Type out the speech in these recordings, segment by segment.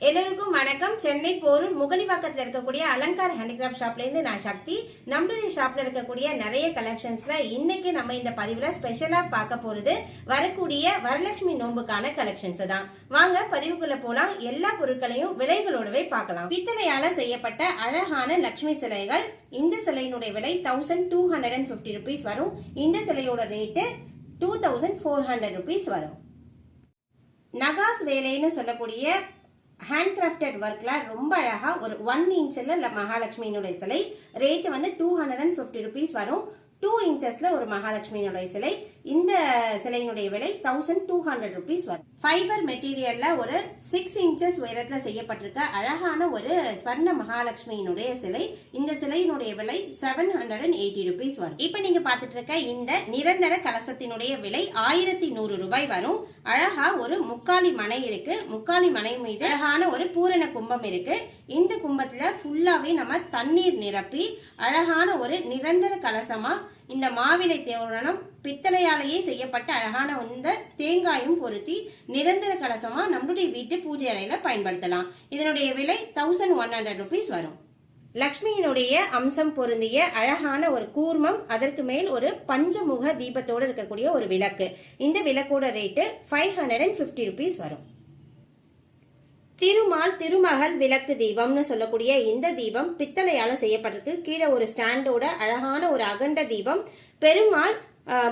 எல்லோருக்கும் வணக்கம். சென்னை போரூர் முகலிவாக்கத்தில் இருக்கக்கூடிய அலங்கார் ஹேண்டிகிராஃப்ட் ஷாப்லேருந்து நான் சக்தி. நம்மளுடைய ஷாப்ல இருக்கக்கூடிய நிறைய கலெக்ஷன்ஸ்ல இன்னைக்கு நம்ம இந்த பதிவுல ஸ்பெஷலா பார்க்க போறது வரக்கூடிய வரலட்சுமி நோம்புக்கான கலெக்ஷன்ஸ் தான். வாங்க பதிவுக்குள்ள போலாம். எல்லா பொருட்களையும் விலைகளோடவே பார்க்கலாம். பித்தளையால செய்யப்பட்ட அழகான லட்சுமி சிலைகள். இந்த சிலையினுடைய விலை 1250 rupees வரும். இந்த சிலையோட ரேட்டு 2400 rupees வரும். நகாஸ் வேலைன்னு சொல்லக்கூடிய ஹேண்ட் கிராஃப்டட் ஒர்க்ல ரொம்ப அழகா ஒரு 1 inchல மகாலட்சுமியினுடைய சிலை ரேட் வந்து 250 rupees வரும். 2 inchesல ஒரு மகாலட்சுமியினுடைய சிலை. இந்த சிலையினுடைய விலை 1200 rupees வரும். ஃபைபர் மெட்டீரியல்ல ஒரு 6 inches உயரத்துல செய்யப்பட்டிருக்க அழகான ஒரு ஸ்வர்ண மகாலட்சுமியினுடைய சிலை. இந்த சிலையினுடைய விலை 780 rupees வரும். இப்ப நீங்க பாத்துட்டு இருக்க இந்த நிரந்தர கலசத்தினுடைய விலை 1100 ரூபாய் வரும். அழகா ஒரு முக்காலி மனை இருக்கு. முக்காலி மனை மீது அழகான ஒரு பூரண கும்பம் இருக்கு. இந்த கும்பத்துல ஃபுல்லாவே நம்ம தண்ணீர் நிரப்பி அழகான ஒரு நிரந்தர கலசமா இந்த மாவிலை தோரணம் பித்தளையாலேயே செய்யப்பட்ட அழகான இந்த தேங்காயும் பொருத்தி நிரந்தர கலசமா நம்மளுடைய வீட்டு பூஜை அறையில பயன்படுத்தலாம். இதனுடைய விலை 1100 rupees வரும். லக்ஷ்மியினுடைய அம்சம் பொருந்திய அழகான ஒரு கூர்மம், அதற்கு மேல் ஒரு பஞ்சமுக தீபத்தோடு இருக்கக்கூடிய ஒரு விளக்கு. இந்த விளக்கோட ரேட்டு 550 rupees வரும். திருமால் திருமகள் விளக்கு தீபம்னு சொல்லக்கூடிய இந்த தீபம் பித்தளையால செய்யப்பட்டிருக்கு. கீழே ஒரு ஸ்டாண்டோட அழகான ஒரு அகண்ட தீபம். பெருமாள்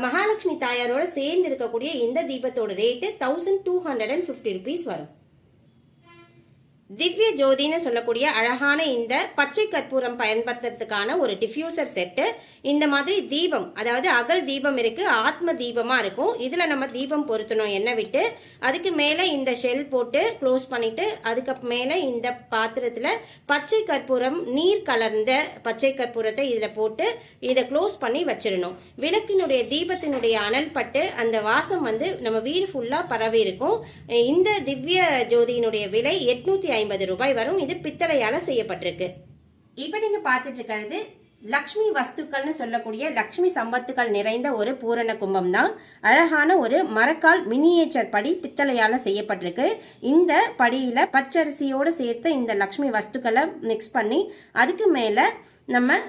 மகாலட்சுமி தாயாரோட சேர்ந்து இருக்கக்கூடிய இந்த தீபத்தோட ரேட்டு 1250 rupees வரும். திவ்ய ஜோதின்னு சொல்லக்கூடிய அழகான இந்த பச்சை கற்பூரம் பயன்படுத்துறதுக்கான ஒரு டிஃப்யூசர் செட்டு. இந்த மாதிரி தீபம், அதாவது அகல் தீபம் இருக்கு, ஆத்ம தீபமா இருக்கும். இதுல நம்ம தீபம் பொருத்தணும் எண்ணெய் விட்டு. அதுக்கு மேல இந்த ஷெல் போட்டு க்ளோஸ் பண்ணிட்டு அதுக்கு மேல இந்த பாத்திரத்துல பச்சை கற்பூரம், நீர் கலர்ந்த பச்சை கற்பூரத்தை இதுல போட்டு இதை க்ளோஸ் பண்ணி வச்சிடணும். விளக்கினுடைய தீபத்தினுடைய அனல் பட்டு அந்த வாசம் வந்து நம்ம வீடு ஃபுல்லா பரவி இருக்கும். இந்த திவ்ய ஜோதியினுடைய விலை 850 ரூபாய் வரும். இது பித்தளையால செய்யப்பட்டிருக்கு. இப்ப நீங்க பார்த்துட்டு இருக்கிறது லக்ஷ்மி வஸ்துக்கள்னு சொல்லக்கூடிய லக்ஷ்மி சம்பத்துக்கள் நிறைந்த ஒரு பூரண கும்பம் தான். அழகான ஒரு மரக்கால் மினியேச்சர் படி பித்தளையால செய்யப்பட்டிருக்கு. இந்த படியில பச்சரிசியோடு சேர்த்து இந்த லக்ஷ்மி வஸ்துக்களை மிக்ஸ் பண்ணி அதுக்கு மேல நம்ம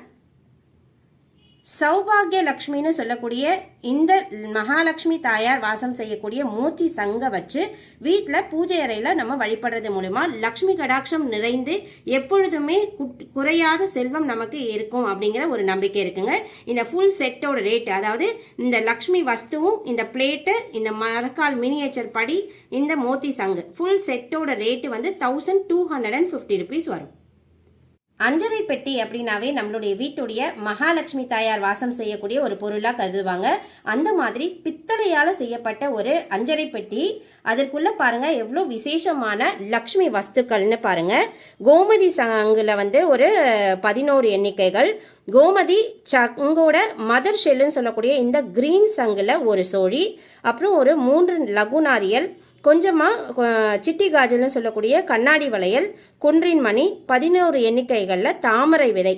சௌபாகிய லக்ஷ்மின்னு சொல்லக்கூடிய இந்த மகாலட்சுமி தாயார் வாசம் செய்யக்கூடிய மோத்தி சங்க வச்சு வீட்டில் பூஜை அறையில நம்ம வழிபடுறது மூலமா லக்ஷ்மி கடாட்சம் நிறைந்து எப்பொழுதுமே குறையாத செல்வம் நமக்கு இருக்கும் அப்படிங்கிற ஒரு நம்பிக்கை இருக்குங்க. இந்த ஃபுல் செட்டோட ரேட், அதாவது இந்த லக்ஷ்மி வஸ்துவும் இந்த பிளேட்டு, இந்த மரக்கால் மினியேச்சர் படி, இந்த மோத்தி சங்கு ஃபுல் செட்டோட ரேட்டு வந்து 1250 rupees வரும். அஞ்சரை பெட்டி அப்படின்னாவே நம்மளுடைய வீட்டுடைய மகாலட்சுமி தாயார் வாசம் செய்யக்கூடிய ஒரு பொருளா கருதுவாங்க. அந்த மாதிரி பித்தளையால செய்யப்பட்ட ஒரு அஞ்சரை பெட்டி. அதற்குள்ள பாருங்க எவ்வளோ விசேஷமான லக்ஷ்மி வஸ்துக்கள்னு பாருங்க. கோமதி சங்குல வந்து ஒரு 11 எண்ணிக்கைகள், கோமதி சங்கோட மதர் ஷெல்லுன்னு சொல்லக்கூடிய இந்த கிரீன் சங்குல ஒரு சோழி, அப்புறம் ஒரு 3 லகுனாரியல், கொஞ்சமாக சிட்டி காஜல்னு சொல்லக்கூடிய கண்ணாடி வளையல், குன்றின் மணி, 11 எண்ணிக்கைகளில் தாமரை விதை,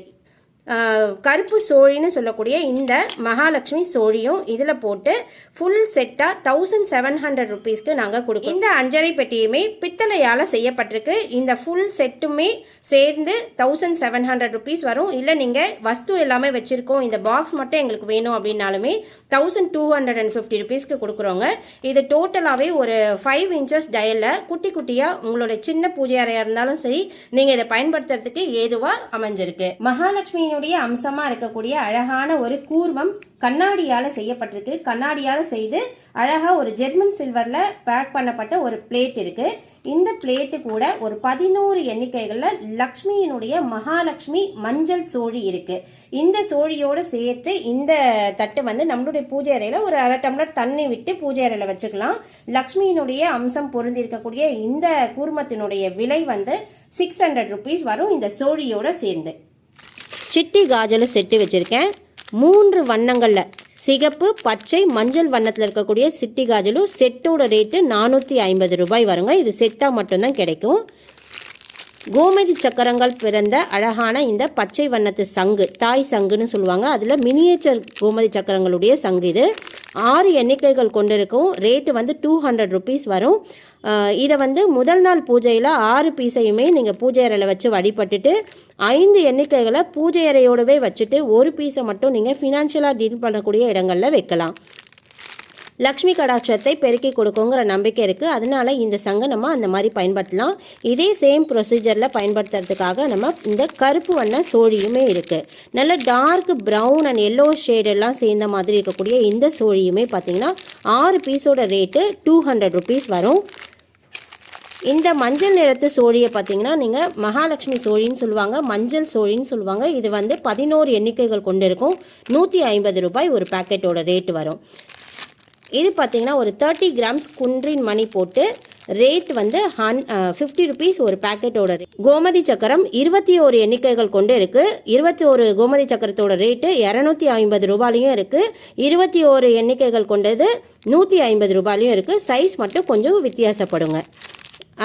கருப்பு சோழின்னு சொல்லக்கூடிய இந்த மகாலட்சுமி சோழியும் இதில் போட்டு ஃபுல் செட்டாக 1700 rupeesக்கு நாங்கள் கொடுக்கோம். இந்த அஞ்சரை பெட்டியுமே பித்தளையால் செய்யப்பட்டிருக்கு. இந்த ஃபுல் செட்டுமே சேர்ந்து 1700 rupees வரும். இல்லை நீங்கள் வஸ்து எல்லாமே வச்சுருக்கோம், இந்த பாக்ஸ் மட்டும் எங்களுக்கு வேணும் அப்படின்னாலுமே 1250 rupeesக்கு கொடுக்குறோங்க. இது டோட்டலாகவே ஒரு 5 inches டயலில் குட்டி குட்டியாக உங்களோட சின்ன பூஜை அறையாக இருந்தாலும் சரி நீங்கள் இதை பயன்படுத்துறதுக்கு ஏதுவாக அமைஞ்சிருக்கு. மகாலட்சுமி அம்சமா இருக்கக்கூடிய அழகான ஒரு கூர்மம் கண்ணாடியால செய்யப்பட்டிருக்கு. கண்ணாடியால செய்து அழகா ஒரு ஜெர்மன் சில்வர்ல பேக் பண்ணப்பட்ட ஒரு பிளேட் இருக்கு. இந்த பிளேட்டு கூட ஒரு 11 எண்ணிக்கைகள்ல லக்ஷ்மியினுடைய மகாலட்சுமி மஞ்சள் சோழி இருக்கு. இந்த சோழியோட சேர்த்து இந்த தட்டு வந்து நம்மளுடைய பூஜை அறையில ஒரு 1/2 டம்ளர் தண்ணி விட்டு பூஜை அறையில வச்சுக்கலாம். லக்ஷ்மியினுடைய அம்சம் பொருந்தி இருக்கக்கூடிய இந்த கூர்மத்தினுடைய விலை வந்து 600 rupees வரும். இந்த சோழியோட சேர்ந்து சிட்டி காஜல செட்டு வச்சுருக்கேன். 3 வண்ணங்களில் சிகப்பு, பச்சை, மஞ்சள் வண்ணத்தில் இருக்கக்கூடிய சிட்டி காஜலும் செட்டோட ரேட்டு 450 ரூபாய் வருங்க. இது செட்டாக மட்டும்தான் கிடைக்கும். கோமதி சக்கரங்கள் பிறந்த அழகான இந்த பச்சை வண்ணத்து சங்கு, தாய் சங்குன்னு சொல்லுவாங்க. அதில் மினியேச்சர் கோமதி சக்கரங்களுடைய சங்கு இது. 6 எண்ணிக்கைகள் கொண்டிருக்கும். ரேட்டு வந்து 200 ருபீஸ் வரும். இதை வந்து முதல் நாள் பூஜையில் 6 பீஸையுமே நீங்கள் பூஜை அறையில் வச்சு வழிபட்டுட்டு 5 எண்ணிக்கைகளை பூஜை அறையோடவே வச்சுட்டு ஒரு பீஸை மட்டும் நீங்கள் ஃபினான்ஷியலாக டீல் பண்ணக்கூடிய இடங்களில் வைக்கலாம். லக்ஷ்மி கடாட்சத்தை பெருக்கி கொடுக்குங்கிற நம்பிக்கை இருக்குது. அதனால இந்த சங்கம் நம்ம அந்த மாதிரி பயன்படுத்தலாம். இதே சேம் ப்ரொசீஜரில் பயன்படுத்துறதுக்காக நம்ம இந்த கருப்பு வண்ண சோழியுமே இருக்குது. நல்ல டார்க் ப்ரௌன் அண்ட் எல்லோ ஷேடெல்லாம் சேர்ந்த மாதிரி இருக்கக்கூடிய இந்த சோழியுமே பார்த்திங்கன்னா 6 பீஸோட ரேட்டு 200 ருபீஸ் வரும். இந்த மஞ்சள் நிறத்து சோழியை பார்த்தீங்கன்னா நீங்கள் மகாலட்சுமி சோழின்னு சொல்லுவாங்க, மஞ்சள் சோழின்னு சொல்லுவாங்க. இது வந்து 11 எண்ணிக்கைகள் கொண்டு இருக்கும். 150 ரூபாய் ஒரு பேக்கெட்டோட ரேட்டு வரும். இது பார்த்தீங்கன்னா ஒரு 30 கிராம்ஸ் குன்றின் மணி போட்டு ரேட் வந்து 50 ருபீஸ் ஒரு பேக்கெட்டோட. கோமதி சக்கரம் 21 எண்ணிக்கைகள் கொண்டு இருக்குது. 21 கோமதி சக்கரத்தோட ரேட்டு 250 ரூபாயிலையும் இருக்குது. 21 எண்ணிக்கைகள் கொண்டது 150 ரூபாயிலையும் இருக்குது. சைஸ் மட்டும் கொஞ்சம் வித்தியாசப்படுங்க.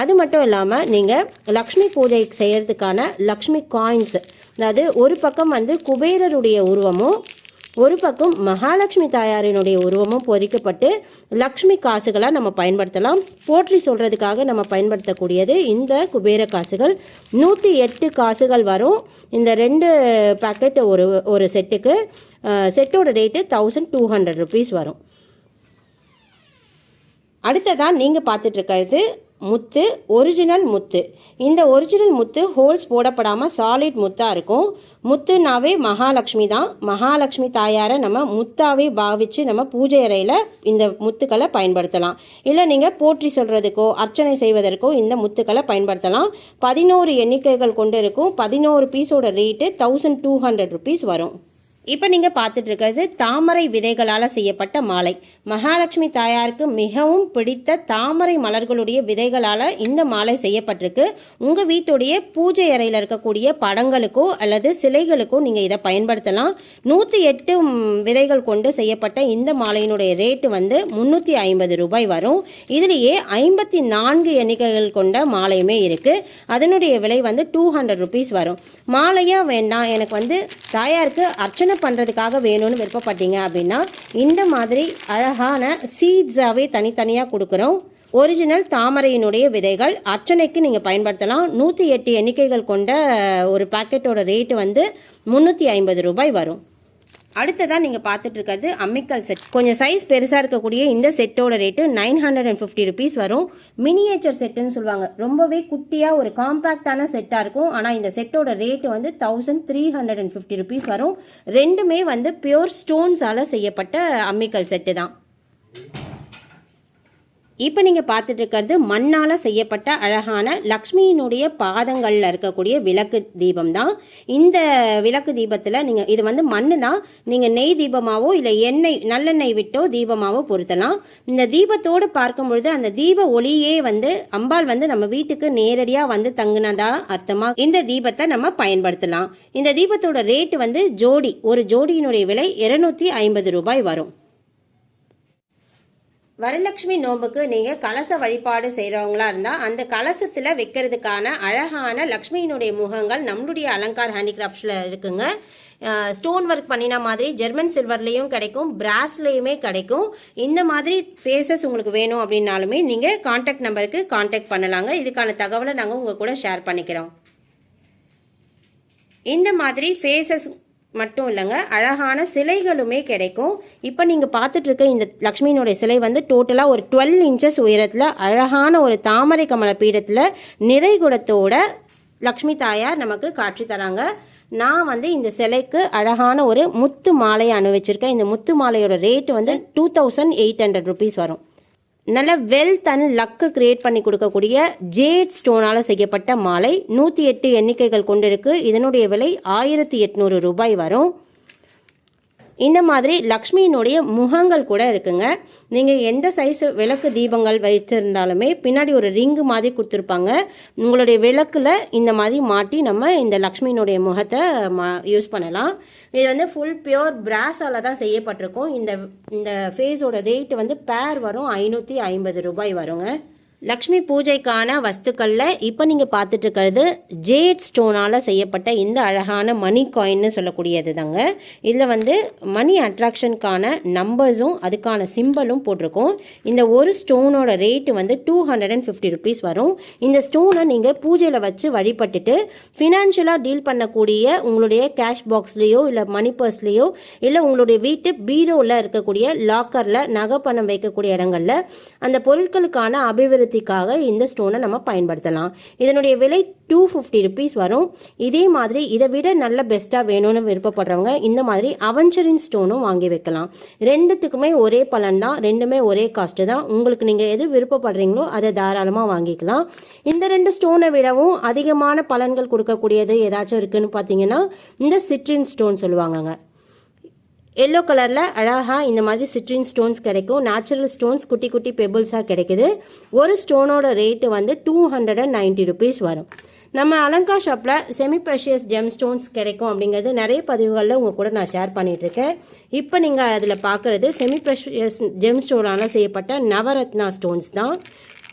அது மட்டும் இல்லாமல் நீங்கள் லக்ஷ்மி பூஜை செய்கிறதுக்கான லக்ஷ்மி காயின்ஸ், அதாவது ஒரு பக்கம் வந்து குபேரருடைய உருவமும் ஒரு பக்கம் மகாலட்சுமி தாயாரினுடைய உருவமும் பொறிக்கப்பட்டு லக்ஷ்மி காசுகளாக நம்ம பயன்படுத்தலாம். போற்றி சொல்கிறதுக்காக நம்ம பயன்படுத்தக்கூடியது இந்த குபேர காசுகள். 108 காசுகள் வரும். இந்த 2 பேக்கெட் ஒரு செட்டுக்கு. செட்டோட ரேட்டு 1200 ருபீஸ் வரும். அடுத்ததான் நீங்கள் பார்த்துட்ருக்கிறது முத்து, ஒரிஜினல் முத்து. இந்த ஒரிஜினல் முத்து ஹோல்ஸ் போடப்படாமல் சாலிட் முத்தாக இருக்கும். முத்துனாவே மகாலட்சுமி தான். மகாலட்சுமி தாயாரை நம்ம முத்தாவே பாவித்து நம்ம பூஜை அறையில் இந்த முத்துக்களை பயன்படுத்தலாம். இல்லை நீங்கள் போற்றி சொல்கிறதுக்கோ அர்ச்சனை செய்வதற்கோ இந்த முத்துக்களை பயன்படுத்தலாம். 11 எண்ணிக்கைகள் கொண்டு இருக்கும். 11 பீஸோட ரேட்டு 1200 ருபீஸ் வரும். இப்போ நீங்கள் பார்த்துட்ருக்கிறது தாமரை விதைகளால் செய்யப்பட்ட மாலை. மகாலட்சுமி தாயாருக்கு மிகவும் பிடித்த தாமரை மலர்களுடைய விதைகளால் இந்த மாலை செய்யப்பட்டிருக்கு. உங்கள் வீட்டுடைய பூஜை அறையில் இருக்கக்கூடிய படங்களுக்கோ அல்லது சிலைகளுக்கோ நீங்கள் இதை பயன்படுத்தலாம். 108 விதைகள் கொண்டு செய்யப்பட்ட இந்த மாலையினுடைய ரேட்டு வந்து 350 ரூபாய் வரும். இதுலேயே 54 எண்ணிக்கைகள் கொண்ட மாலையுமே இருக்குது. அதனுடைய விலை வந்து 200 ருபீஸ் வரும். மாலையாக வேண்டாம், எனக்கு வந்து தாயாருக்கு அர்ச்சனை பண்ணுறதுக்காக வேணும்னு விருப்பப்பட்டீங்க அப்படின்னா இந்த மாதிரி அழகான சீட்ஸாகவே தனித்தனியாக கொடுக்குறோம். ஒரிஜினல் தாமரையினுடைய விதைகள் அர்ச்சனைக்கு நீங்கள் பயன்படுத்தலாம். 108 எண்ணிக்கைகள் கொண்ட ஒரு பேக்கெட்டோட ரேட்டு வந்து 350 ரூபாய் வரும். அடுத்ததான் நீங்கள் பார்த்துட்ருக்கிறது அம்மிக்கல் செட். கொஞ்சம் சைஸ் பெருசாக இருக்கக்கூடிய இந்த செட்டோட ரேட்டு 950 ருபீஸ் வரும். மினியேச்சர் செட்டுன்னு சொல்லுவாங்க. ரொம்பவே குட்டியாக ஒரு காம்பேக்டான செட்டாக இருக்கும். ஆனால் இந்த செட்டோட ரேட்டு வந்து 1350 ருபீஸ் வரும். ரெண்டுமே வந்து பியூர் ஸ்டோன்ஸால் செய்யப்பட்ட அம்மிக்கல் செட்டு தான். இப்போ நீங்கள் பார்த்துட்டு இருக்கிறது மண்ணால் செய்யப்பட்ட அழகான லக்ஷ்மியினுடைய பாதங்களில் இருக்கக்கூடிய விளக்கு தீபம் தான். இந்த விளக்கு தீபத்தில் நீங்கள் இது வந்து மண்ணு தான். நீங்கள் நெய் தீபமாவோ இல்லை எண்ணெய் நல்லெண்ணெய் விட்டோ தீபமாவோ பொருத்தலாம். இந்த தீபத்தோடு பார்க்கும் பொழுது அந்த தீப ஒளியே வந்து அம்பாள் வந்து நம்ம வீட்டுக்கு நேரடியாக வந்து தங்குனதா அர்த்தமாக இந்த தீபத்தை நம்ம பயன்படுத்தலாம். இந்த தீபத்தோட ரேட்டு வந்து ஒரு ஜோடியினுடைய விலை 250 ரூபாய் வரும். வரலட்சுமி நோம்புக்கு நீங்கள் கலச வழிபாடு செய்கிறவங்களா இருந்தால் அந்த கலசத்தில் வைக்கிறதுக்கான அழகான லக்ஷ்மியினுடைய முகங்கள் நம்மளுடைய அலங்கார் ஹேண்டிகிராஃப்ட்ஸில் இருக்குங்க. ஸ்டோன் ஒர்க் பண்ணின மாதிரி ஜெர்மன் சில்வர்லேயும் கிடைக்கும், பிராஸ்லேயுமே கிடைக்கும். இந்த மாதிரி ஃபேஸஸ் உங்களுக்கு வேணும் அப்படின்னாலுமே நீங்கள் கான்டாக்ட் நம்பருக்கு கான்டாக்ட் பண்ணலாங்க. இதுக்கான தகவலை நாங்கள் உங்கள் கூட ஷேர் பண்ணிக்கிறோம். இந்த மாதிரி ஃபேஸஸ் மட்டும் இல்லைங்க, அழகான சிலைகளுமே கிடைக்கும். இப்போ நீங்கள் பார்த்துட்ருக்க இந்த லக்ஷ்மியினுடைய சிலை வந்து டோட்டலாக ஒரு 12 இன்ச்சஸ் உயரத்தில் அழகான ஒரு தாமரை கமல பீடத்தில் நிறைகுடத்தோட லக்ஷ்மி தாயார் நமக்கு காட்சி தராங்க. நான் வந்து இந்த சிலைக்கு அழகான ஒரு முத்து மாலையை அணிவிச்சிருக்கேன். இந்த முத்து மாலையோட ரேட்டு வந்து 2800 ருபீஸ் வரும். நல்ல வெல்த் அண்ட் லக்கு கிரியேட் பண்ணி கொடுக்கக்கூடிய ஜேட் ஸ்டோனால் செய்யப்பட்ட மாலை 108 எண்ணிக்கைகள் கொண்டிருக்கு. இதனுடைய விலை 1800 ரூபாய் வரும். இந்த மாதிரி லக்ஷ்மியினுடைய முகங்கள் கூட இருக்குங்க. நீங்கள் எந்த சைஸ் விளக்கு தீபங்கள் வச்சிருந்தாலுமே பின்னாடி ஒரு ரிங்கு மாதிரி கொடுத்துருப்பாங்க. உங்களுடைய விளக்கில் இந்த மாதிரி மாட்டி நம்ம இந்த லக்ஷ்மியினுடைய முகத்தை யூஸ் பண்ணலாம். இது வந்து ஃபுல் பியோர் பிராஸால் தான் செய்யப்பட்டிருக்கும். இந்த ஃபேஸோட ரேட்டு வந்து பேர் வரும் 550 ரூபாய் வருங்க. லக்ஷ்மி பூஜைக்கான வஸ்துக்களில் இப்போ நீங்கள் பார்த்துட்டு இருக்கிறது ஜேட் ஸ்டோனால் செய்யப்பட்ட இந்த அழகான மணி காயின்னு சொல்லக்கூடியது தாங்க. இதில் வந்து மணி அட்ராக்ஷனுக்கான நம்பர்ஸும் அதுக்கான சிம்பலும் போட்டிருக்கோம். இந்த ஒரு ஸ்டோனோட ரேட்டு வந்து 250 ருபீஸ் வரும். இந்த ஸ்டோனை நீங்கள் பூஜையில் வச்சு வழிபட்டுட்டு ஃபினான்ஷியலாக டீல் பண்ணக்கூடிய உங்களுடைய கேஷ் பாக்ஸ்லேயோ இல்லை மணி பர்ஸ்லேயோ இல்லை உங்களுடைய வீட்டு பீரோவில் இருக்கக்கூடிய லாக்கரில் நகை பணம் வைக்கக்கூடிய இடங்களில் அந்த பொருட்களுக்கான அபிவிருத்தி இந்த ஸ்டோனை நம்ம பயன்படுத்தலாம். இதனுடைய விலை 250 ருபீஸ் வரும். இதே மாதிரி இதை விட நல்ல பெஸ்ட்டாக வேணும்னு விருப்பப்படுறவங்க இந்த மாதிரி அவெஞ்சரின் ஸ்டோனும் வாங்கி வைக்கலாம். ரெண்டுத்துக்குமே ஒரே பலன் தான், ரெண்டுமே ஒரே காஸ்ட்டு தான். உங்களுக்கு நீங்கள் எது விருப்பப்படுறீங்களோ அதை தாராளமாக வாங்கிக்கலாம். இந்த ரெண்டு ஸ்டோனை விடவும் அதிகமான பலன்கள் கொடுக்கக்கூடியது ஏதாச்சும் இருக்குன்னு பார்த்தீங்கன்னா இந்த சிட்ரின் ஸ்டோன் சொல்லுவாங்கங்க. எல்லோ கலரில் அழகாக இந்த மாதிரி சிட்ரின் ஸ்டோன்ஸ் கிடைக்கும். நேச்சுரல் ஸ்டோன்ஸ் குட்டி குட்டி பெபிள்ஸாக கிடைக்குது. ஒரு ஸ்டோனோட ரேட்டு வந்து 290 ருபீஸ் வரும். நம்ம அலங்கா ஷாப்பில் செமி ப்ரெஷியஸ் ஜெம் ஸ்டோன்ஸ் கிடைக்கும் அப்படிங்கிறது நிறைய பதிவுகளில் உங்கள் கூட நான் ஷேர் பண்ணிகிட்ருக்கேன். இப்போ நீங்கள் அதில் பார்க்குறது செமி ப்ரெஷியஸ் ஜெம் ஸ்டோனால் செய்யப்பட்ட நவரத்னா ஸ்டோன்ஸ் தான்.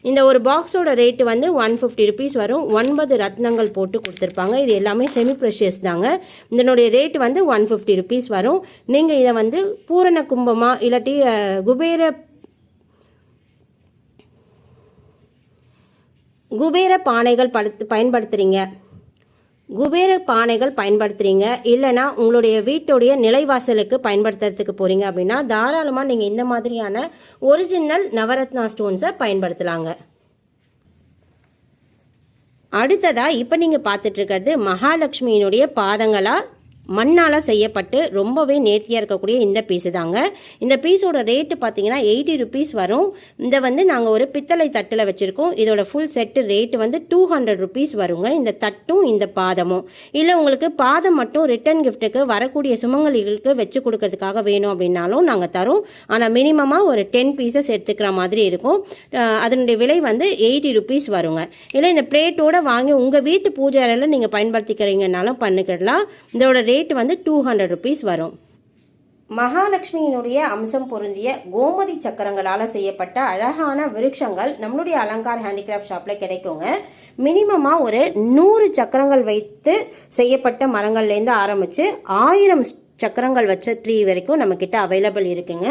இந்த ஒரு பாக்ஸோட ரேட்டு வந்து 150 ருபீஸ் வரும். 9 ரத்னங்கள் போட்டு கொடுத்துருப்பாங்க. இது எல்லாமே செமி ப்ரெஷியஸ் தாங்க. இதனுடைய ரேட்டு வந்து 150 ருபீஸ் வரும். நீங்கள் இதை வந்து பூரண கும்பமாக இல்லாட்டி குபேர பானைகள் பயன்படுத்துகிறீங்க இல்லைனா உங்களுடைய வீட்டுடைய நிலைவாசலுக்கு பயன்படுத்துறதுக்கு போகிறீங்க அப்படின்னா தாராளமாக நீங்கள் இந்த மாதிரியான ஒரிஜினல் நவரத்னா ஸ்டோன்ஸை பயன்படுத்தலாங்க. அடுத்ததாக இப்போ நீங்கள் பார்த்துட்டு இருக்கிறது மகாலட்சுமியினுடைய பாதங்களாக மண்ணால் செய்யப்பட்டு ரொம்பவே நேர்த்தியாக இருக்கக்கூடிய இந்த பீஸு தாங்க. இந்த பீஸோட ரேட்டு பார்த்தீங்கன்னா 80 ருபீஸ் வரும். இந்த வந்து நாங்கள் ஒரு பித்தளை தட்டில் வச்சுருக்கோம். இதோட ஃபுல் செட்டு ரேட்டு வந்து 200 ருபீஸ் வருங்க. இந்த தட்டும் இந்த பாதமும். இல்லை உங்களுக்கு பாதம் மட்டும் ரிட்டன் கிஃப்ட்டுக்கு வரக்கூடிய சுமங்கலிகளுக்கு வச்சு கொடுக்கறதுக்காக வேணும் அப்படின்னாலும் நாங்கள் தரோம். ஆனால் மினிமமாக ஒரு 10 பீசஸ் எடுத்துக்கிற மாதிரி இருக்கும். அதனுடைய விலை வந்து 80 ருபீஸ் வருங்க. இல்லை இந்த பிளேட்டோடு வாங்கி உங்கள் வீட்டு பூஜை அறையில் நீங்கள் பயன்படுத்திக்கிறீங்கனாலும் பண்ணிக்கிடலாம். இதோட ரேட் வந்து 200 ருபீஸ் வரும். மகாலட்சுமியினுடைய அம்சம் பொருந்திய கோமதி சக்கரங்களால் செய்யப்பட்ட அழகான விருட்சங்கள் நம்மளுடைய அலங்கார் ஹேண்டிகிராஃப்ட் ஷாப்பில் கிடைக்குங்க. மினிமமாக ஒரு 100 சக்கரங்கள் வைத்து செய்யப்பட்ட மரங்கள்லேருந்து ஆரம்பித்து 1000 சக்கரங்கள் வச்ச ட்ரீ வரைக்கும் நம்மக்கிட்ட அவைலபிள் இருக்குங்க.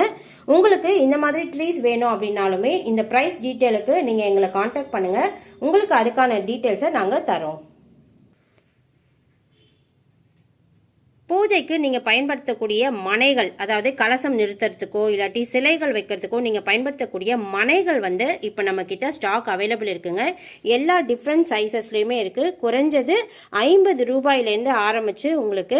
உங்களுக்கு இந்த மாதிரி ட்ரீஸ் வேணும் அப்படின்னாலுமே இந்த ப்ரைஸ் டீட்டெயிலுக்கு நீங்கள் எங்களை காண்டாக்ட் பண்ணுங்கள். உங்களுக்கு அதுக்கான டீட்டெயில்ஸை நாங்கள் தரோம். பூஜைக்கு நீங்கள் பயன்படுத்தக்கூடிய மனைகள், அதாவது கலசம் நிறுத்துறதுக்கோ இல்லாட்டி சிலைகள் வைக்கிறதுக்கோ நீங்கள் பயன்படுத்தக்கூடிய மனைகள் வந்து இப்போ நம்மக்கிட்ட ஸ்டாக் அவைலபிள் இருக்குங்க. எல்லா டிஃப்ரெண்ட் சைஸஸ்லேயுமே இருக்குது. குறைஞ்சது 50 ரூபாயிலேருந்து ஆரம்பித்து உங்களுக்கு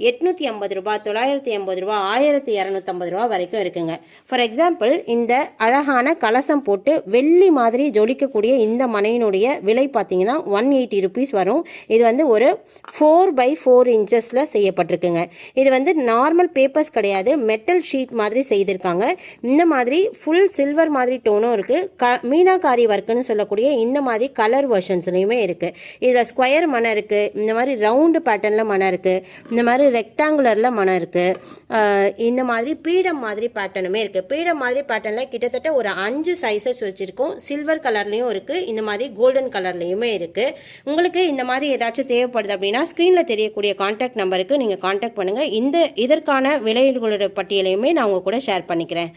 850 ரூபா, 980 ரூபா, 1250 ரூபா வரைக்கும் இருக்குங்க. ஃபார் எக்ஸாம்பிள் இந்த அழகான கலசம் போட்டு வெள்ளி மாதிரி ஜொலிக்கக்கூடிய இந்த மனையினுடைய விலை பார்த்தீங்கன்னா 180 ருபீஸ் வரும். இது வந்து ஒரு 4x4 இன்ச்சஸில் செய்யப்பட்டிருக்கு. இது வந்து நார்மல் பேப்பர்ஸ் கிடையாது, மெட்டல் ஷீட் மாதிரி செய்திருக்காங்க. இந்த மாதிரி ஃபுல் சில்வர் மாதிரி டோனும் இருக்கு. மீனாகாரி ஒர்க்குன்னு சொல்லக்கூடிய இந்த மாதிரி கலர் வெர்ஷன்ஸ்லையுமே இருக்கு. இதில் ஸ்கொயர் மனை இருக்கு, இந்த மாதிரி ரவுண்டு பேட்டர்னில் மனை இருக்கு, இந்த மாதிரி ரெக்டாங்குலரில் மனை இருக்கு, இந்த மாதிரி பீடம் மாதிரி பேட்டர்னுமே இருக்கு. பீடம் மாதிரி பேட்டர்னில் கிட்டத்தட்ட ஒரு 5 சைஸஸ் வச்சிருக்கோம். சில்வர் கலர்லையும் இருக்கு, இந்த மாதிரி கோல்டன் கலர்லையுமே இருக்கு. உங்களுக்கு இந்த மாதிரி ஏதாச்சும் தேவைப்படுது அப்படின்னா ஸ்க்ரீனில் தெரியக்கூடிய கான்டாக்ட் நம்பருக்கு நீங்கள் காண்டாக்ட் பண்ணுங்கள். இதற்கான விலைகளோட பட்டியலையுமே நான் உங்க கூட ஷேர் பண்ணிக்கிறேன்.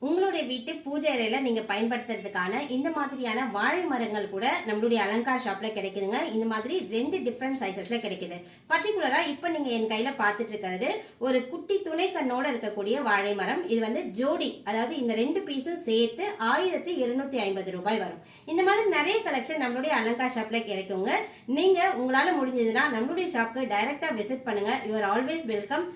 உங்களுடைய வீட்டு பூஜை அறையில் நீங்கள் பயன்படுத்துறதுக்கான இந்த மாதிரியான வாழை மரங்கள் கூட நம்மளுடைய அலங்கார் ஷாப்பில் கிடைக்குதுங்க. இந்த மாதிரி 2 டிஃப்ரெண்ட் சைஸஸில் கிடைக்குது. பர்டிகுலராக இப்போ நீங்கள் என் கையில் பார்த்துட்டு இருக்கிறது ஒரு குட்டி துணை கண்ணோட இருக்கக்கூடிய வாழை மரம். இது வந்து ஜோடி, அதாவது இந்த 2 பீஸும் சேர்த்து 1250 ரூபாய் வரும். இந்த மாதிரி நிறைய கலெக்ஷன் நம்மளுடைய அலங்கார் ஷாப்பில் கிடைக்குங்க. நீங்கள் உங்களால் முடிஞ்சதுன்னா நம்மளுடைய ஷாப்புக்கு டைரெக்டாக விசிட் பண்ணுங்க. You are always welcome.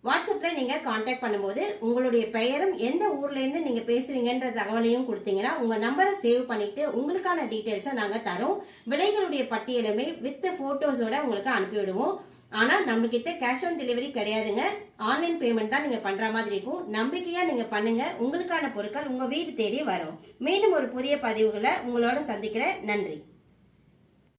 வாட்ஸ்அப்பில் நீங்கள் காண்டாக்ட் பண்ணும்போது உங்களுடைய பெயரும் எந்த ஊர்லேருந்து நீங்கள் பேசுகிறீங்கன்ற தகவலையும் கொடுத்தீங்கன்னா உங்கள் நம்பரை சேவ் பண்ணிவிட்டு உங்களுக்கான டீட்டெயில்ஸை நாங்கள் தரோம். விலைகளுடைய பட்டியலுமே வித் ஃபோட்டோஸோட உங்களுக்கு அனுப்பிவிடுவோம். ஆனால் நம்மக்கிட்ட கேஷ் ஆன் டெலிவரி கிடையாதுங்க. ஆன்லைன் பேமெண்ட் தான் நீங்கள் பண்ணுற மாதிரி இருக்கும். நம்பிக்கையாக நீங்கள் பண்ணுங்கள். உங்களுக்கான பொருட்கள் உங்கள் வீடு தேடி வரும். மீண்டும் ஒரு புதிய பதிவுகளை உங்களோட சந்திக்கிறேன். நன்றி.